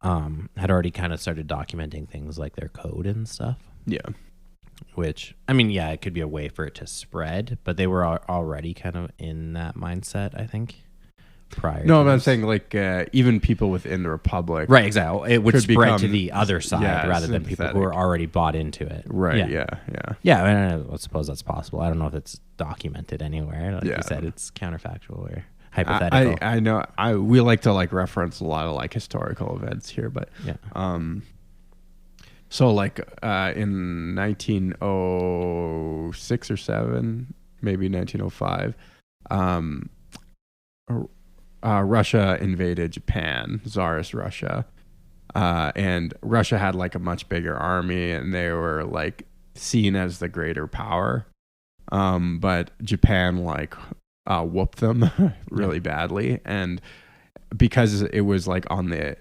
[SPEAKER 7] had already kind of started documenting things like their code and stuff.
[SPEAKER 5] Yeah.
[SPEAKER 7] Which, I mean, yeah, it could be a way for it to spread, but they were already kind of in that mindset, I think, prior.
[SPEAKER 5] No,
[SPEAKER 7] to
[SPEAKER 5] but I'm
[SPEAKER 7] this.
[SPEAKER 5] saying, like, even people within the Republic.
[SPEAKER 7] Right, exactly. It would
[SPEAKER 5] could
[SPEAKER 7] spread
[SPEAKER 5] become-
[SPEAKER 7] to the other side rather than people who are already bought into it.
[SPEAKER 5] Right,
[SPEAKER 7] Yeah.
[SPEAKER 5] yeah.
[SPEAKER 7] I suppose that's possible. I don't know if it's documented anywhere. Like you said, it's counterfactual or hypothetical.
[SPEAKER 5] I know. We like to, like, reference a lot of, like, historical events here, but
[SPEAKER 7] Yeah.
[SPEAKER 5] So, like, in 1906 or 7, maybe 1905, Russia invaded Japan, Tsarist Russia, and Russia had, like, a much bigger army, and they were, like, seen as the greater power. But Japan, like, whooped them really badly, and because it was, like, on the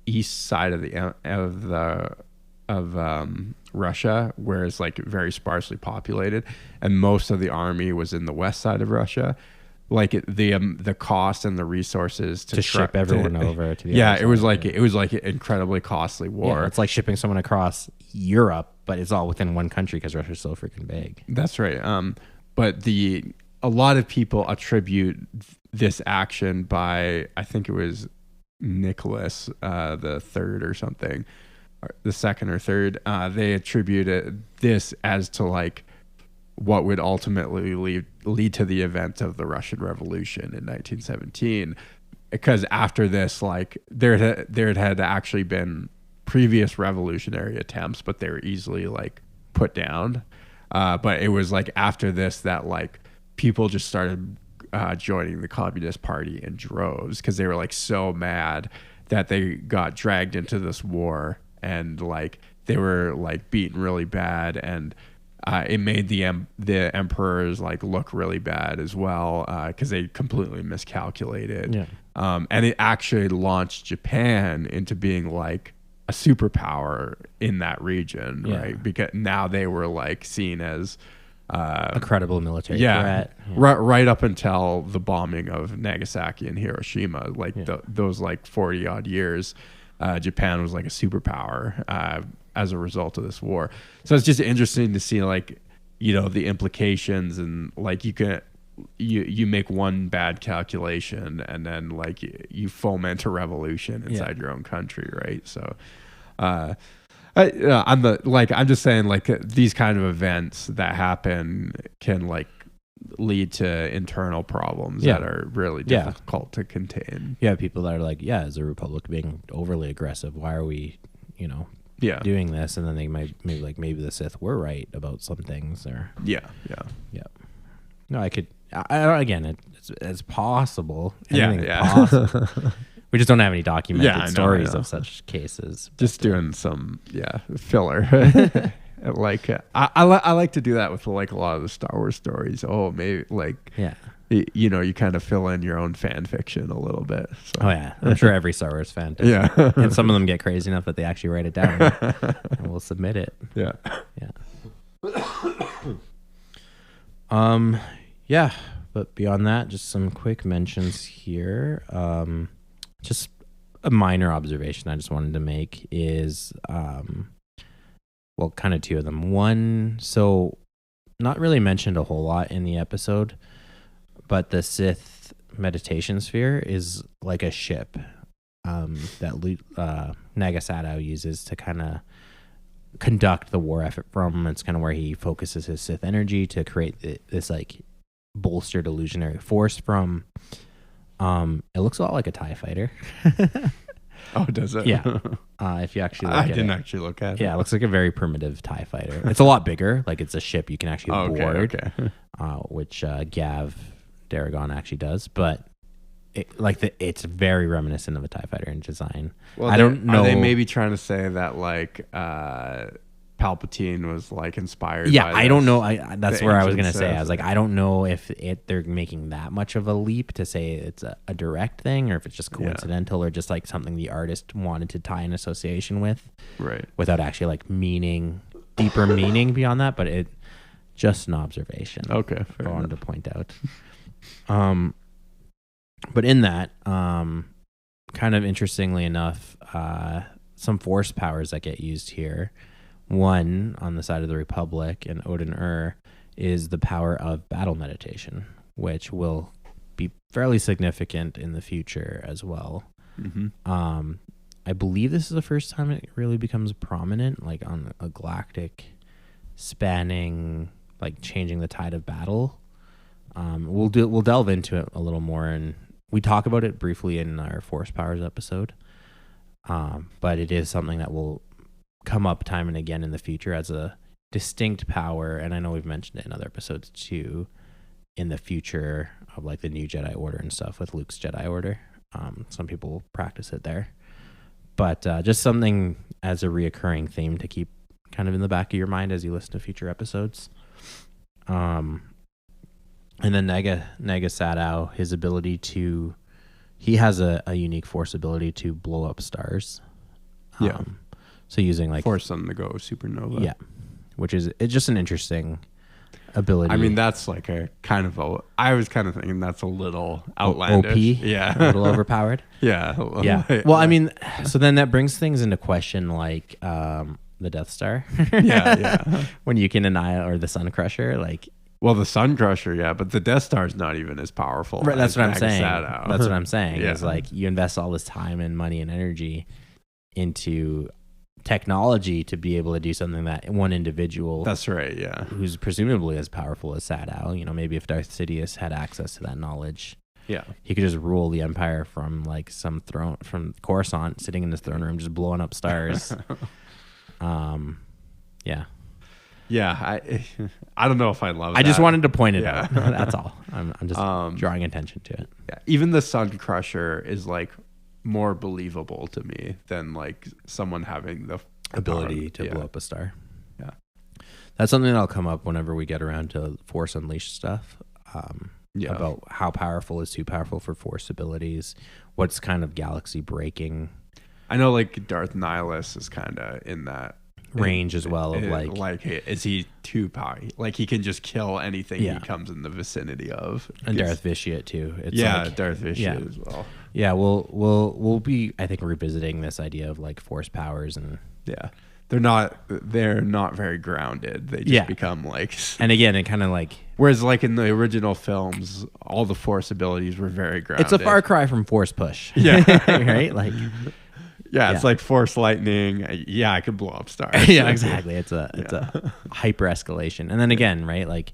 [SPEAKER 5] east side of Russia, where it's, like, very sparsely populated, and most of the army was in the west side of Russia. Like, the cost and the resources to
[SPEAKER 7] ship everyone over to the
[SPEAKER 5] yeah,
[SPEAKER 7] other
[SPEAKER 5] it was
[SPEAKER 7] side,
[SPEAKER 5] like it was like an incredibly costly war.
[SPEAKER 7] Yeah, it's like shipping someone across Europe, but it's all within one country because Russia's so freaking big.
[SPEAKER 5] That's right. But a lot of people attribute this action by, I think it was Nicholas the third or something, or the second or third. They attributed this as to, like, what would ultimately lead to the event of the Russian Revolution in 1917, because after this, like, there had actually been previous revolutionary attempts, but they were easily, like, put down. But it was, like, after this that, like, people just started joining the Communist Party in droves because they were, like, so mad that they got dragged into this war, and, like, they were, like, beaten really bad, and it made the emperors, like, look really bad as well, because they completely miscalculated.
[SPEAKER 7] Yeah.
[SPEAKER 5] And it actually launched Japan into being, like, a superpower in that region,
[SPEAKER 7] Yeah.
[SPEAKER 5] right? Because now they were, like, seen as
[SPEAKER 7] A credible military threat. Yeah.
[SPEAKER 5] right up until the bombing of Nagasaki and Hiroshima, like, those, like, 40 odd years, Japan was, like, a superpower as a result of this war. So it's just interesting to see, like, you know, the implications, and, like, you make one bad calculation and then, like, you foment a revolution inside your own country, right? So I'm just saying, like, these kind of events that happen can, like, lead to internal problems that are really difficult to contain.
[SPEAKER 7] You have people that are like, is the Republic being overly aggressive? Why are we, doing this? And then they might maybe the Sith were right about some things, or
[SPEAKER 5] Yeah.
[SPEAKER 7] No, again, it's possible.
[SPEAKER 5] Yeah.
[SPEAKER 7] Possible. We just don't have any documented
[SPEAKER 5] I
[SPEAKER 7] stories
[SPEAKER 5] know.
[SPEAKER 7] of such cases.
[SPEAKER 5] Just doing some filler. Like, I like to do that with, like, a lot of the Star Wars stories. Oh, maybe, like, you know, you kind of fill in your own fan fiction a little bit. So.
[SPEAKER 7] Oh yeah, I'm sure every Star Wars fan does.
[SPEAKER 5] Yeah.
[SPEAKER 7] And some of them get crazy enough that they actually write it down and we'll submit it.
[SPEAKER 5] Yeah.
[SPEAKER 7] Yeah. But beyond that, just some quick mentions here. Just a minor observation I just wanted to make is, kind of two of them. One, so not really mentioned a whole lot in the episode, but the Sith meditation sphere is like a ship that Naga Sadow uses to kind of conduct the war effort from. It's kind of where he focuses his Sith energy to create this like bolstered illusionary force from. It looks a lot like a TIE fighter.
[SPEAKER 5] Oh, does it?
[SPEAKER 7] Yeah. If you actually look
[SPEAKER 5] I
[SPEAKER 7] at
[SPEAKER 5] didn't
[SPEAKER 7] it.
[SPEAKER 5] actually look at it.
[SPEAKER 7] Yeah, it looks like a very primitive TIE fighter. It's a lot bigger. Like it's a ship you can actually board, which Gav Daragon actually does. But it's very reminiscent of a TIE fighter in design.
[SPEAKER 5] Well,
[SPEAKER 7] I don't know.
[SPEAKER 5] Are they maybe trying to say that like Palpatine was like inspired?
[SPEAKER 7] Yeah,
[SPEAKER 5] by
[SPEAKER 7] I don't know. That's
[SPEAKER 5] the
[SPEAKER 7] where I was
[SPEAKER 5] ancient
[SPEAKER 7] gonna say. I
[SPEAKER 5] Sith?
[SPEAKER 7] was like, I don't know if they're making that much of a leap to say it's a direct thing, or if it's just coincidental, or just like something the artist wanted to tie an association with,
[SPEAKER 5] Right.
[SPEAKER 7] without actually like deeper meaning beyond that. But it just an observation.
[SPEAKER 5] Okay.
[SPEAKER 7] I wanted to point out. But in that, kind of interestingly enough, some force powers that get used here. One on the side of the Republic and Odin is the power of battle meditation, which will be fairly significant in the future as well.
[SPEAKER 5] Mm-hmm.
[SPEAKER 7] I believe this is the first time it really becomes prominent, like on a galactic spanning, like changing the tide of battle. We'll delve into it a little more, and we talk about it briefly in our Force Powers episode. But it is something that will come up time and again in the future as a distinct power, and I know we've mentioned it in other episodes too, in the future of like the new Jedi Order and stuff with Luke's Jedi Order. Some people practice it there, but just something as a reoccurring theme to keep kind of in the back of your mind as you listen to future episodes. And then Naga Sadow, his ability to, he has a unique force ability to blow up stars.
[SPEAKER 5] Yeah.
[SPEAKER 7] So using like
[SPEAKER 5] Force them to go supernova.
[SPEAKER 7] Yeah, it's just an interesting ability.
[SPEAKER 5] I mean, that's like a kind of I was kind of thinking that's a little outlandish.
[SPEAKER 7] OP,
[SPEAKER 5] Yeah.
[SPEAKER 7] a little overpowered.
[SPEAKER 5] Yeah.
[SPEAKER 7] Yeah. Well, I mean, so then that brings things into question, like the Death Star.
[SPEAKER 5] Yeah.
[SPEAKER 7] When you can annihilate, or the Sun Crusher, like.
[SPEAKER 5] Well, the Sun Crusher, yeah, but the Death Star's not even as powerful.
[SPEAKER 7] Right, that's
[SPEAKER 5] as
[SPEAKER 7] what I'm
[SPEAKER 5] Naga
[SPEAKER 7] saying.
[SPEAKER 5] Sadow.
[SPEAKER 7] That's what I'm saying.
[SPEAKER 5] Yeah.
[SPEAKER 7] Is like you invest all this time and money and energy into technology to be able to do something that one individual.
[SPEAKER 5] That's right. Yeah.
[SPEAKER 7] Who's presumably as powerful as Sadow. You know, maybe if Darth Sidious had access to that knowledge,
[SPEAKER 5] Yeah.
[SPEAKER 7] he could just rule the Empire from like some throne from Coruscant, sitting in his throne room, just blowing up stars. Yeah.
[SPEAKER 5] Yeah. I don't know if I love that.
[SPEAKER 7] I just wanted to point it
[SPEAKER 5] Yeah.
[SPEAKER 7] out. That's all. I'm just drawing attention to it.
[SPEAKER 5] Yeah. Even the Sun Crusher is like more believable to me than like someone having the
[SPEAKER 7] Ability
[SPEAKER 5] power.
[SPEAKER 7] to blow up a star.
[SPEAKER 5] Yeah.
[SPEAKER 7] That's something that'll come up whenever we get around to Force Unleashed stuff. About how powerful is too powerful for Force abilities. What's kind of galaxy breaking.
[SPEAKER 5] I know like Darth Nihilus is kind of in that
[SPEAKER 7] range as well of like
[SPEAKER 5] is he too powerful? Like he can just kill anything
[SPEAKER 7] Yeah.
[SPEAKER 5] he comes in the vicinity of.
[SPEAKER 7] And Darth Vitiate too. It's
[SPEAKER 5] Darth Vitiate
[SPEAKER 7] yeah.
[SPEAKER 5] as well.
[SPEAKER 7] Yeah, we'll be, I think, revisiting this idea of like force powers, and
[SPEAKER 5] Yeah. They're not very grounded. They just become like,
[SPEAKER 7] and again, it kind of like,
[SPEAKER 5] whereas like in the original films, all the Force abilities were very grounded.
[SPEAKER 7] it's a far cry from Force Push.
[SPEAKER 5] Yeah.
[SPEAKER 7] Right? Like,
[SPEAKER 5] yeah, it's like Force lightning. Yeah, I could blow up stars.
[SPEAKER 7] yeah, exactly. It's a hyper escalation. And then again, right? Like,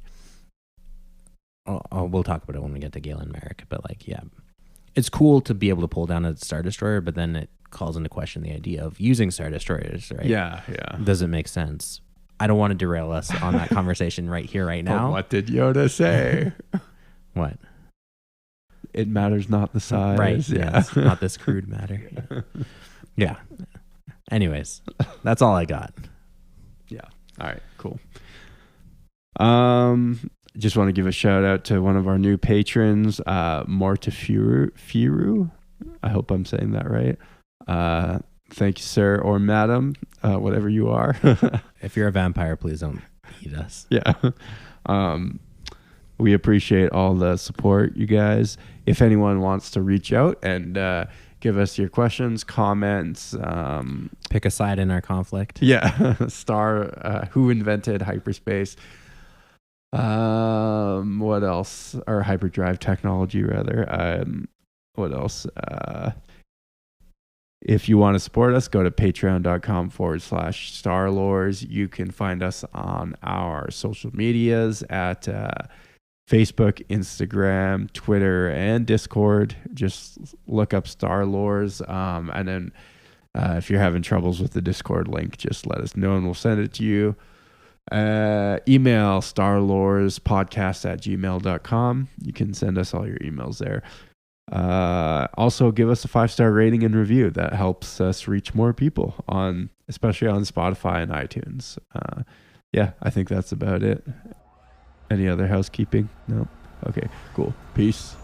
[SPEAKER 7] we'll talk about it when we get to Galen Merrick, but like, yeah, it's cool to be able to pull down a Star Destroyer, but then it calls into question the idea of using Star Destroyers, right?
[SPEAKER 5] Yeah.
[SPEAKER 7] Does it make sense? I don't want to derail us on that conversation right here, right now.
[SPEAKER 5] But what did Yoda say?
[SPEAKER 7] What?
[SPEAKER 5] It matters not the size.
[SPEAKER 7] Right. Yeah. It's not this crude matter. Yeah. Anyways, that's all I got.
[SPEAKER 5] Yeah. All right. Cool. Just want to give a shout out to one of our new patrons, Mortifiru. I hope I'm saying that right. Thank you, sir or madam, whatever you are.
[SPEAKER 7] If you're a vampire, please don't eat us.
[SPEAKER 5] Yeah. We appreciate all the support, you guys. If anyone wants to reach out and give us your questions, comments,
[SPEAKER 7] pick a side in our conflict.
[SPEAKER 5] yeah, who invented hyperspace? What else? Or hyperdrive technology, rather. What else? If you want to support us, go to patreon.com/StarLords. You can find us on our social medias at Facebook, Instagram, Twitter, and Discord. Just look up Starlords. And then if you're having troubles with the Discord link, just let us know and we'll send it to you. Email starlordspodcast@gmail.com. You can send us all your emails there. Also give us a 5-star rating and review. That helps us reach more people especially on Spotify and iTunes. Yeah, I think that's about it. Any other housekeeping? No? Okay, cool. Peace.